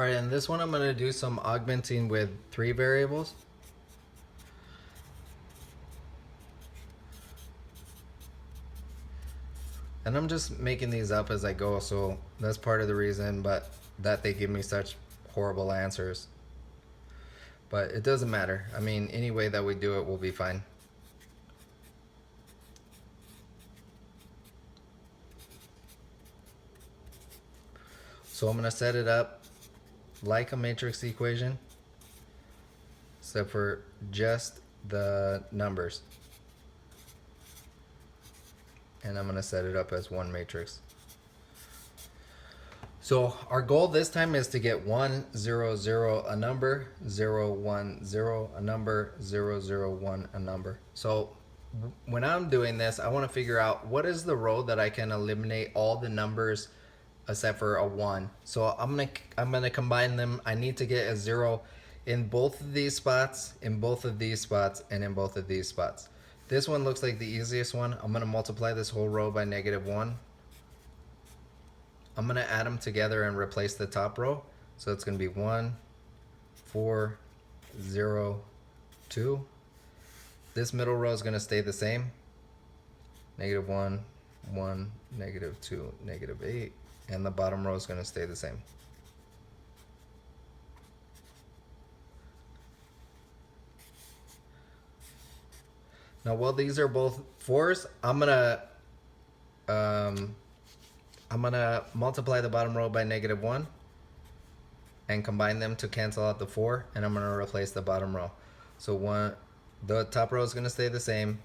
Alright, in this one I'm going to do some augmenting with 3 variables. And I'm just making these up as I go, so that's part of the reason that they give me such horrible answers. But it doesn't matter. I mean, any way that we do it will be fine. So I'm going to set it up like a matrix equation, except for just the numbers. And I'm going to set it up as one matrix. So our goal this time is to get 1, 0, 0 a number, 0, 1, 0 a number, 0, 0, 1 a number. So when I'm doing this, I want to figure out what is the row that I can eliminate all the numbers except for a 1. So I'm gonna combine them. I need to get a 0 in both of these spots, in both of these spots, and in both of these spots. This one looks like the easiest one. I'm gonna multiply this whole row by -1. I'm gonna add them together and replace the top row. So it's gonna be 1, 4, 0, 2. This middle row is gonna stay the same. -1, 1, -2, -8. And the bottom row is gonna stay the same. Now while these are both 4s, I'm gonna multiply the bottom row by -1 and combine them to cancel out the 4, and I'm gonna replace the bottom row. So the top row is gonna stay the same,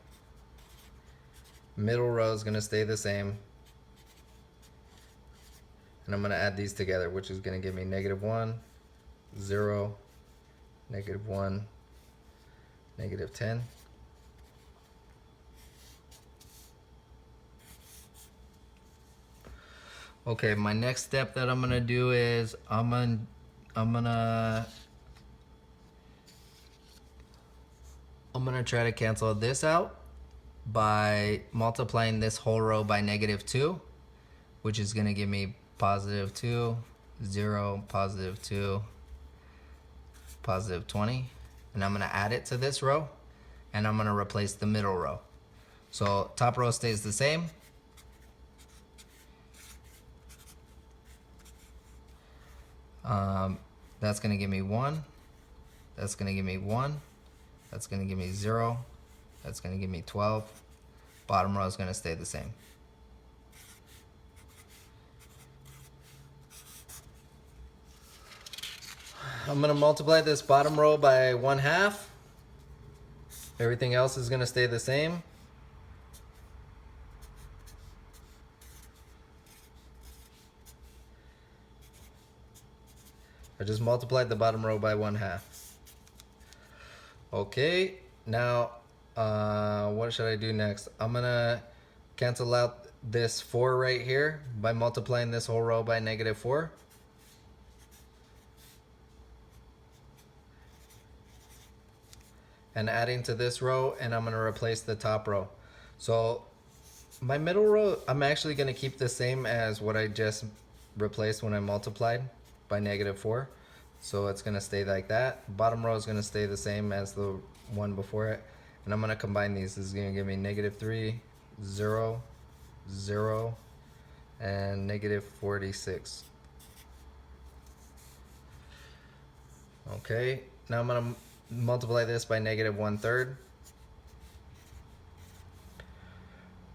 middle row is gonna stay the same, and I'm gonna add these together, which is gonna give me -1, 0, -1, -10. Okay, my next step that I'm gonna do is I'm gonna try to cancel this out by multiplying this whole row by -2, which is gonna give me +2, 0, +2, +20, and I'm gonna add it to this row, and I'm gonna replace the middle row. So top row stays the same. That's gonna give me 1, that's gonna give me 1, that's gonna give me 0, that's gonna give me 12. Bottom row is gonna stay the same. I'm gonna multiply this bottom row by 1/2. Everything else is gonna stay the same. I just multiplied the bottom row by 1/2. Okay, now what should I do next? I'm gonna cancel out this 4 right here by multiplying this whole row by -4. And adding to this row, and I'm gonna replace the top row. So my middle row, I'm actually gonna keep the same as what I just replaced when I multiplied by -4. So it's gonna stay like that. Bottom row is gonna stay the same as the one before it. And I'm gonna combine these. This is gonna give me -3, 0, 0, and -46. Okay, now I'm gonna multiply this by -1/3.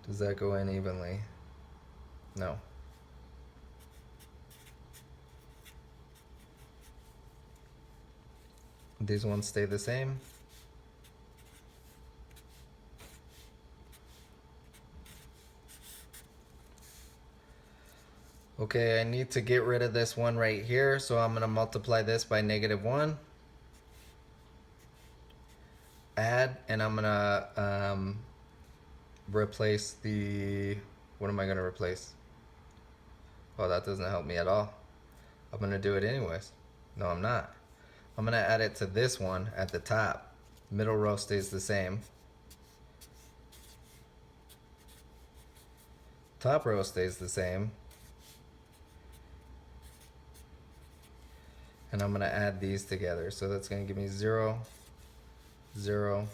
Does that go in evenly? No. These ones stay the same. Okay, I need to get rid of this one right here, so I'm gonna multiply this by -1. Add, and I'm gonna replace the, what am I gonna replace? Oh, that doesn't help me at all. I'm gonna do it anyways. No, I'm not. I'm gonna add it to this one at the top. Middle row stays the same. Top row stays the same. and I'm going to add these together. So that's going to give me 0, 0,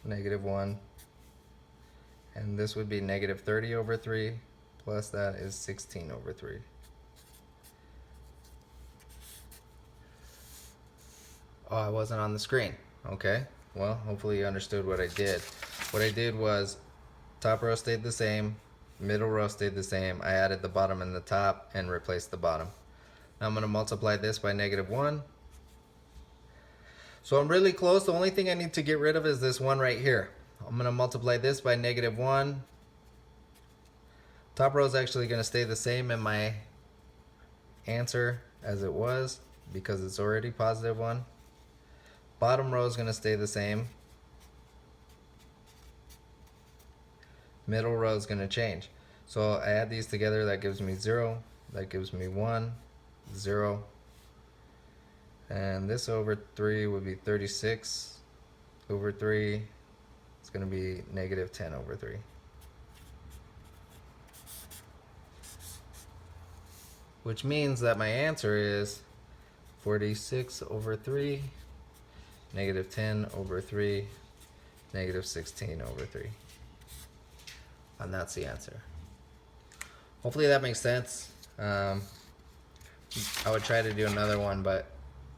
-1, and this would be -30 over 3, plus that is 16 over 3. Oh, I wasn't on the screen. Okay, well, hopefully you understood what I did. What I did was top row stayed the same, middle row stayed the same. I added the bottom and the top and replaced the bottom. Now I'm going to multiply this by -1. So I'm really close. The only thing I need to get rid of is this 1 right here. I'm going to multiply this by -1. Top row is actually going to stay the same in my answer as it was because it's already +1. Bottom row is going to stay the same. Middle row is going to change. So I add these together, that gives me 0, that gives me 1, 0. And this over 3 would be 36 over 3. It's going to be -10 over 3. Which means that my answer is 46 over 3, -10 over 3, -16 over 3. And that's the answer. Hopefully that makes sense. I would try to do another one, but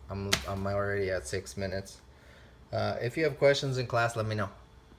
I'm already at 6 minutes. If you have questions in class, let me know.